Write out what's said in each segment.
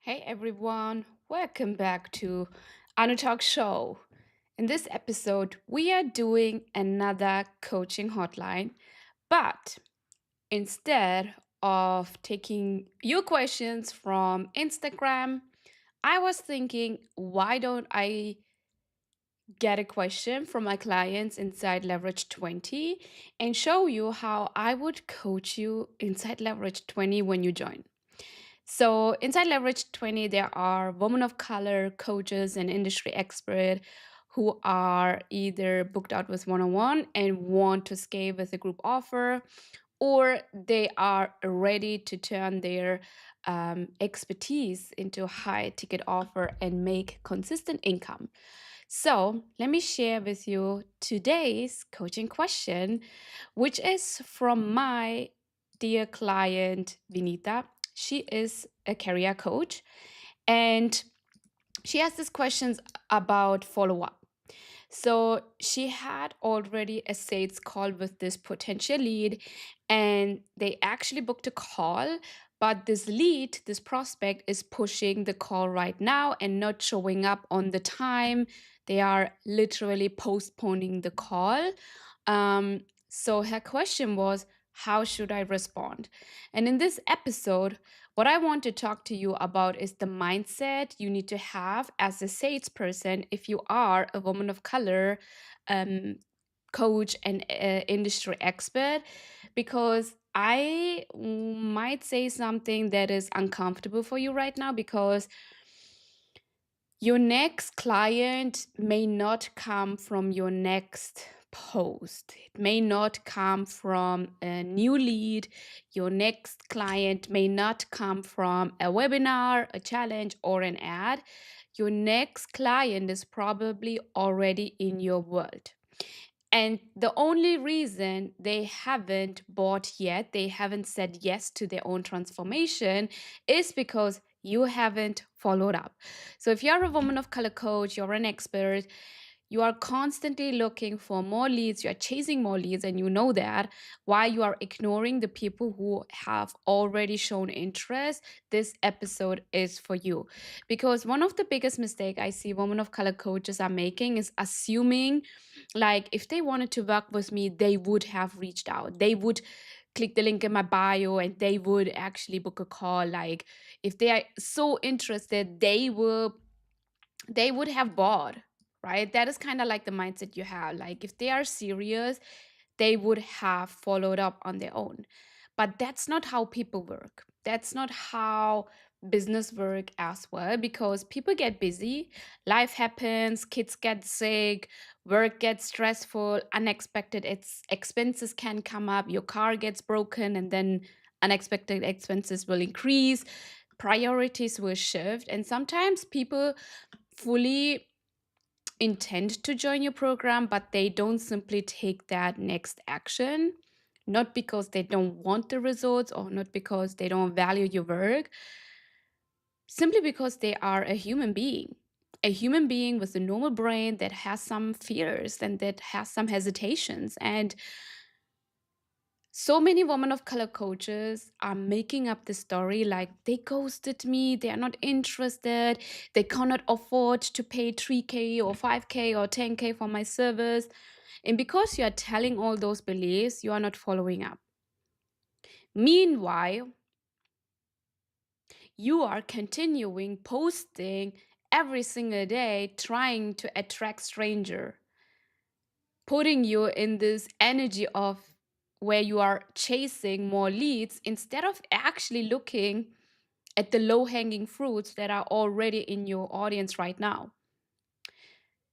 Hey everyone, welcome back to Anu Talk Show. In this episode, we are doing another coaching hotline, but instead of taking your questions from Instagram, I was thinking, why don't I get a question from my clients inside Leverage 20 and show you how I would coach you inside Leverage 20 when you join? So, inside Leverage 20, there are women of color coaches and industry experts who are either booked out with one on one and want to scale with a group offer, or they are ready to turn their expertise into a high ticket offer and make consistent income. So, let me share with you today's coaching question, which is from my dear client, Vinita. She is a career coach and she has these questions about follow up. So she had already a sales call with this potential lead, and they actually booked a call. But this lead, this prospect, is pushing the call right now and not showing up on the time. They are literally postponing the call. So her question was, how should I respond? And in this episode, what I want to talk to you about is the mindset you need to have as a salesperson if you are a woman of color, um, coach, and industry expert, because I might say something that is uncomfortable for you right now because your next client may not come from your next post. It may not come from a new lead. Your next client may not come from a webinar, a challenge, or an ad. Your next client is probably already in your world. And the only reason they haven't bought yet, they haven't said yes to their own transformation, is because you haven't followed up. So if you're a woman of color coach, you're an expert, you are constantly looking for more leads, you are chasing more leads, and you know that, while you are ignoring the people who have already shown interest, this episode is for you. Because one of the biggest mistake I see women of color coaches are making is assuming like if they wanted to work with me, they would have reached out. They would click the link in my bio and they would actually book a call. Like if they are so interested, they would have bought, right? That is kind of like the mindset you have. Like if they are serious, they would have followed up on their own. But that's not how people work. That's not how business work as well, because people get busy, life happens, kids get sick, work gets stressful, unexpected expenses can come up, your car gets broken, and then unexpected expenses will increase, priorities will shift, and sometimes people fully intend to join your program, but they don't simply take that next action, not because they don't want the results or not because they don't value your work, simply because they are a human being. A human being with a normal brain that has some fears and that has some hesitations. And so many women of color coaches are making up the story like they ghosted me, they are not interested, they cannot afford to pay 3K or 5K or 10K for my service. And because you are telling all those beliefs, you are not following up. Meanwhile, you are continuing posting every single day trying to attract stranger, putting you in this energy of where you are chasing more leads instead of actually looking at the low hanging fruits that are already in your audience right now.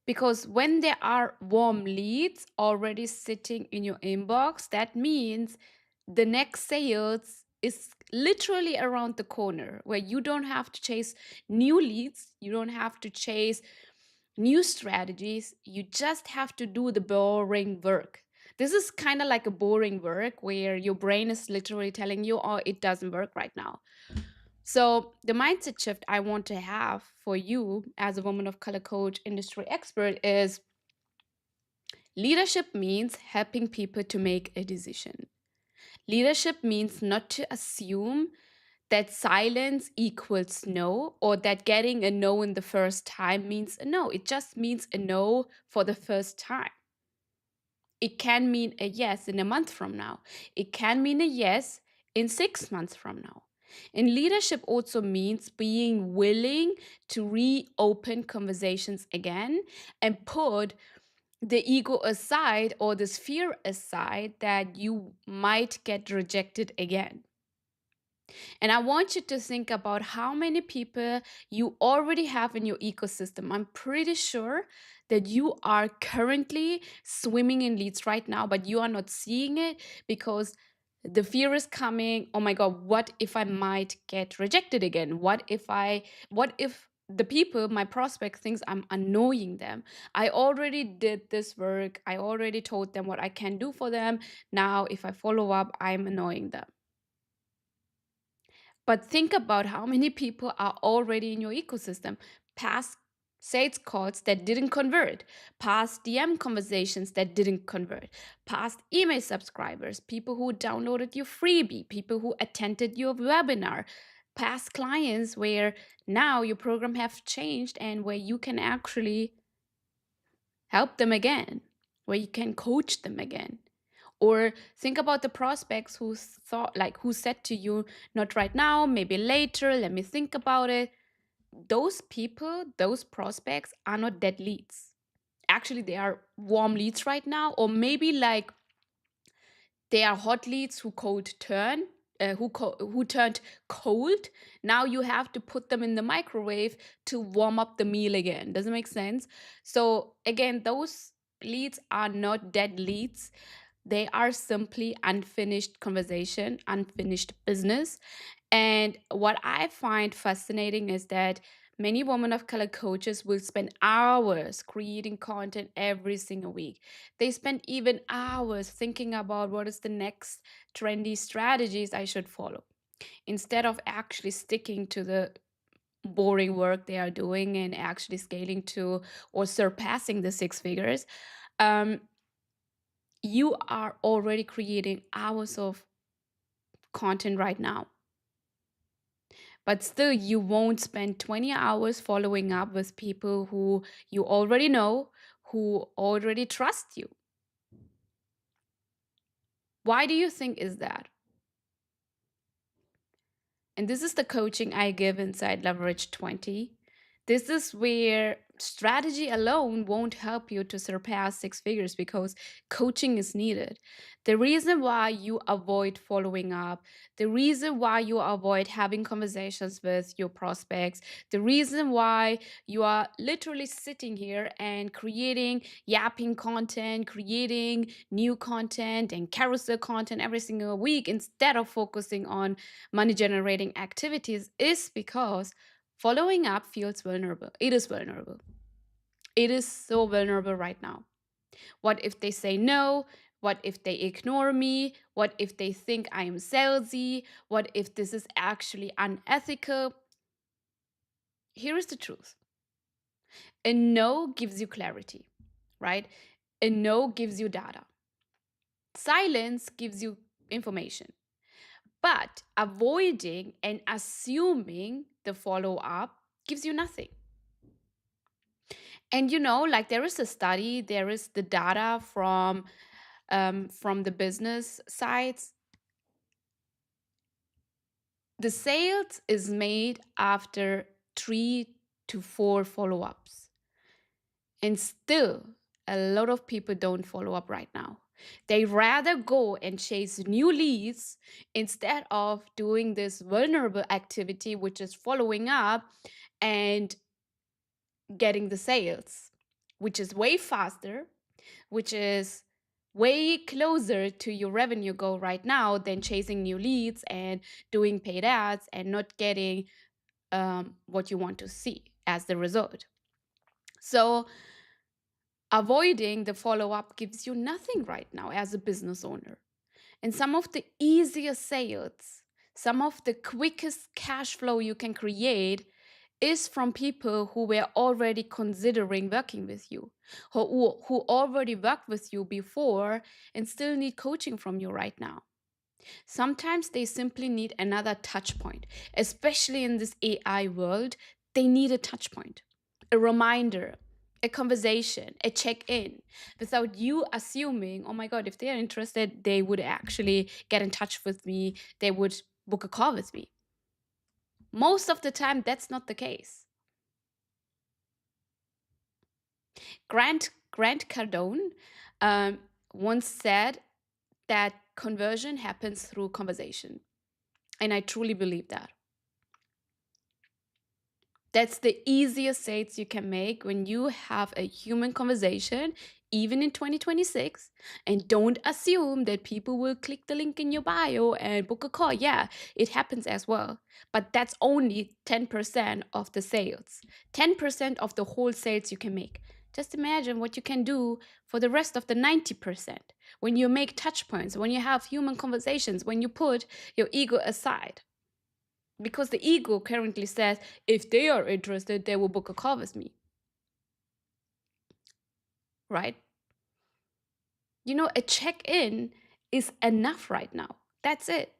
Because when there are warm leads already sitting in your inbox, that means the next sales is literally around the corner, where you don't have to chase new leads, you don't have to chase new strategies, you just have to do the boring work. This is kind of like a boring work where your brain is literally telling you, oh, it doesn't work right now. So, the mindset shift I want to have for you as a woman of color coach, industry expert is leadership means helping people to make a decision. Leadership means not to assume that silence equals no, or that getting a no in the first time means a no. It just means a no for the first time. It can mean a yes in a month from now. It can mean a yes in 6 months from now. And leadership also means being willing to reopen conversations again and put the ego aside or this fear aside that you might get rejected again. And I want you to think about how many people you already have in your ecosystem. I'm pretty sure that you are currently swimming in leads right now, but you are not seeing it because the fear is coming. Oh my God, what if I might get rejected again? What if the people, my prospect, thinks I'm annoying them? I already did this work. I already told them what I can do for them. Now, if I follow up, I'm annoying them. But think about how many people are already in your ecosystem. Past sales calls that didn't convert, past DM conversations that didn't convert, past email subscribers, people who downloaded your freebie, people who attended your webinar, past clients where now your program have changed and where you can actually help them again, where you can coach them again. Or think about the prospects who thought, like, who said to you, not right now, maybe later, let me think about it. Those people, those prospects are not dead leads. Actually, they are warm leads right now, or maybe like they are hot leads who who turned cold. Now you have to put them in the microwave to warm up the meal again. Does it make sense? So again, those leads are not dead leads. They are simply unfinished conversation, unfinished business. And what I find fascinating is that many women of color coaches will spend hours creating content every single week. They spend even hours thinking about what is the next trendy strategies I should follow, instead of actually sticking to the boring work they are doing and actually scaling to or surpassing the six figures. Um, you are already creating hours of content right now. But still, you won't spend 20 hours following up with people who you already know, who already trust you. Why do you think is that? And this is the coaching I give inside Leverage 20. This is where strategy alone won't help you to surpass six figures because coaching is needed. The reason why you avoid following up, the reason why you avoid having conversations with your prospects, the reason why you are literally sitting here and creating yapping content, creating new content and carousel content every single week instead of focusing on money generating activities is because following up feels vulnerable. It is vulnerable. It is so vulnerable right now. What if they say no? What if they ignore me? What if they think I am salesy? What if this is actually unethical? Here is the truth: a no gives you clarity, right? A no gives you data, silence gives you information. But avoiding and assuming the follow up gives you nothing. And like there is a study, there is the data from the business sides. The sales is made after 3 to 4 follow ups, and still a lot of people don't follow up right now. They rather go and chase new leads instead of doing this vulnerable activity, which is following up and getting the sales, which is way faster, which is way closer to your revenue goal right now than chasing new leads and doing paid ads and not getting what you want to see as the result. So, avoiding the follow up gives you nothing right now as a business owner. And some of the easiest sales, some of the quickest cash flow you can create is from people who were already considering working with you, who already worked with you before and still need coaching from you right now. Sometimes they simply need another touch point, especially in this AI world. They need a touch point, a reminder, a conversation, a check in, without you assuming, oh my God, if they are interested, they would actually get in touch with me, they would book a call with me. Most of the time, that's not the case. Grant Cardone um, once said that conversion happens through conversation. And I truly believe that. That's the easiest sales you can make when you have a human conversation, even in 2026. And don't assume that people will click the link in your bio and book a call. Yeah, it happens as well. But that's only 10% of the sales, 10% of the whole sales you can make. Just imagine what you can do for the rest of the 90% when you make touch points, when you have human conversations, when you put your ego aside, because the ego currently says if they are interested they will book a call with me, right? A check-in is enough right now. That's it.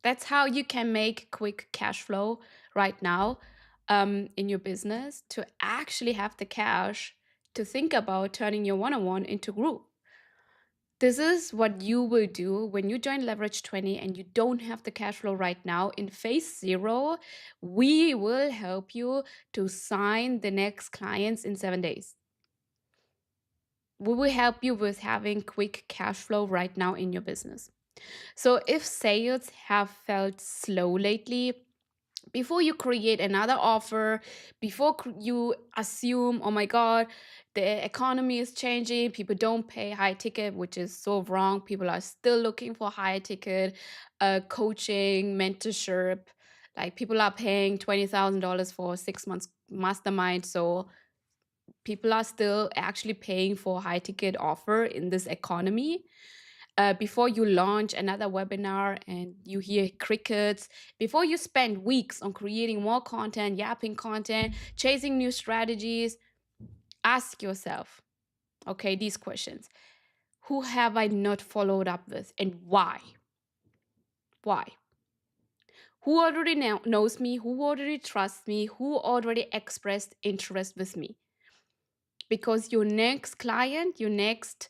That's how you can make quick cash flow right now, in your business, to actually have the cash to think about turning your one-on-one into group. This is what you will do when you join Leverage 20 and you don't have the cash flow right now. In phase zero, we will help you to sign the next clients in 7 days. We will help you with having quick cash flow right now in your business. So if sales have felt slow lately, before you create another offer, before you assume, oh my God, the economy is changing, people don't pay high ticket, which is so wrong. People are still looking for high ticket coaching, mentorship. Like people are paying $20,000 for 6 months mastermind. So people are still actually paying for high ticket offer in this economy. Before you launch another webinar and you hear crickets, before you spend weeks on creating more content, yapping content, chasing new strategies, ask yourself, okay, these questions. Who have I not followed up with and why? Why? Who already knows me? Who already trusts me? Who already expressed interest with me? Because your next client, your next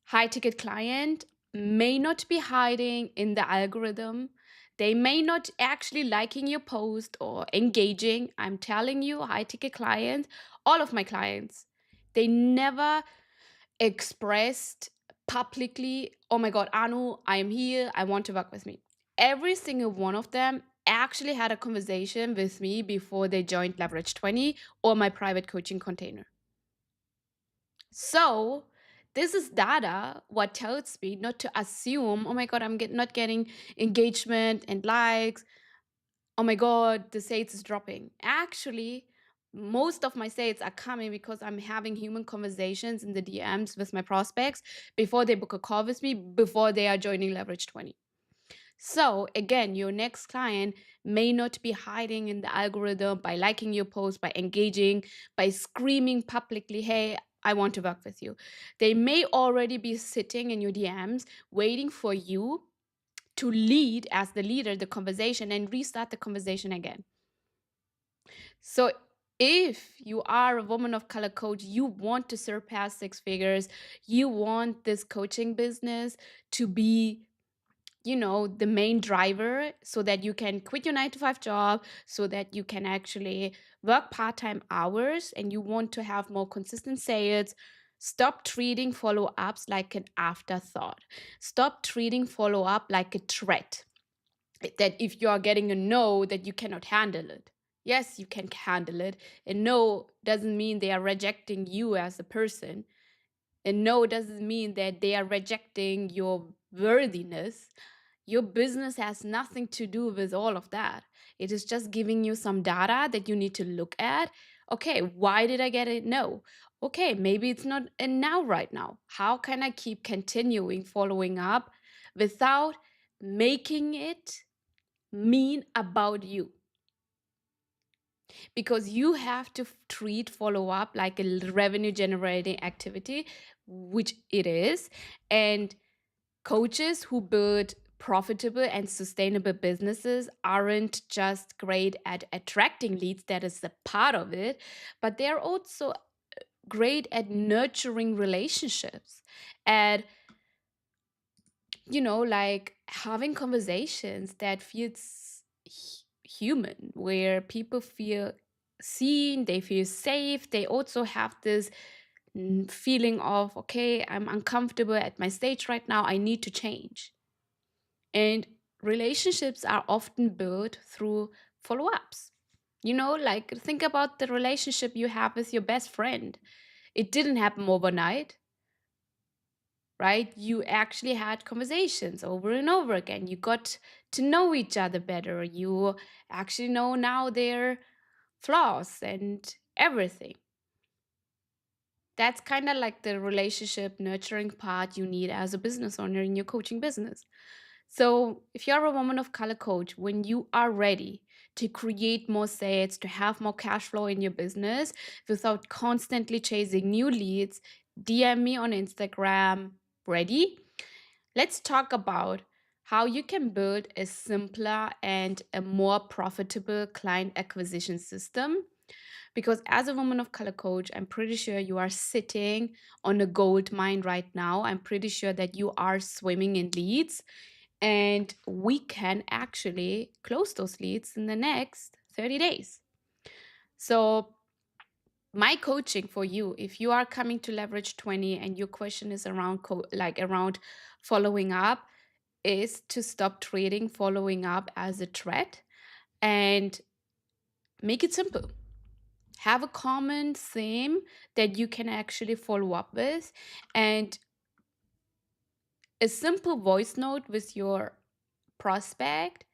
high ticket client may not be hiding in the algorithm. They may not actually liking your post or engaging. I'm telling you, high ticket clients, all of my clients, they never expressed publicly, oh my God, Anu, I am here. I want to work with me. Every single one of them actually had a conversation with me before they joined Leverage 20 or my private coaching container. So this is data what tells me not to assume, oh my God, I'm not getting engagement and likes. Oh my God, the sales is dropping. Actually, most of my sales are coming because I'm having human conversations in the DMs with my prospects before they book a call with me, before they are joining Leverage 20. So again, your next client may not be hiding in the algorithm by liking your post, by engaging, by screaming publicly, hey, I want to work with you. They may already be sitting in your DMs waiting for you to lead as the leader the conversation and restart the conversation again. So if you are a woman of color coach, you want to surpass 6 figures, you want this coaching business to be the main driver, so that you can quit your 9 to 5 job, so that you can actually work part-time hours, and you want to have more consistent sales. Stop treating follow-ups like an afterthought. Stop treating follow-up like a threat, that if you are getting a no, that you cannot handle it. Yes, you can handle it. And no doesn't mean they are rejecting you as a person. And no doesn't mean that they are rejecting your worthiness. Your business has nothing to do with all of that. It is just giving you some data that you need to look at. Okay, why did I get a no? Okay, maybe it's not a now right now. How can I keep continuing following up without making it mean about you? Because you have to treat follow up like a revenue generating activity, which it is. And coaches who build profitable and sustainable businesses aren't just great at attracting leads, that is a part of it, but they're also great at nurturing relationships, at like having conversations that feels human, where people feel seen, they feel safe, they also have this feeling of, okay, I'm uncomfortable at my stage right now, I need to change. And relationships are often built through follow-ups. Like think about the relationship you have with your best friend. It didn't happen overnight, right? You actually had conversations over and over again. You got to know each other better. You actually know now their flaws and everything. That's kind of like the relationship nurturing part you need as a business owner in your coaching business. So, if you're a woman of color coach, when you are ready to create more sales, to have more cash flow in your business without constantly chasing new leads, DM me on Instagram. Ready? Let's talk about how you can build a simpler and a more profitable client acquisition system. Because as a woman of color coach, I'm pretty sure you are sitting on a gold mine right now. I'm pretty sure that you are swimming in leads, and we can actually close those leads in the next 30 days. So, my coaching for you, if you are coming to leverage 20 and your question is around around following up, is to stop treating following up as a threat and make it simple. Have a common theme that you can actually follow up with, and a simple voice note with your prospect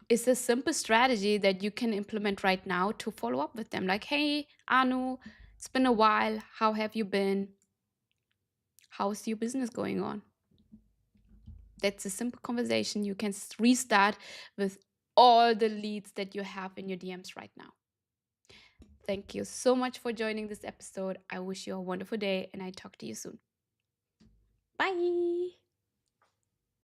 is a simple strategy that you can implement right now to follow up with them. Like, hey, Anu, it's been a while. How have you been? How's your business going on? That's a simple conversation. You can restart with all the leads that you have in your DMs right now. Thank you so much for joining this episode. I wish you a wonderful day and I talk to you soon. Bye.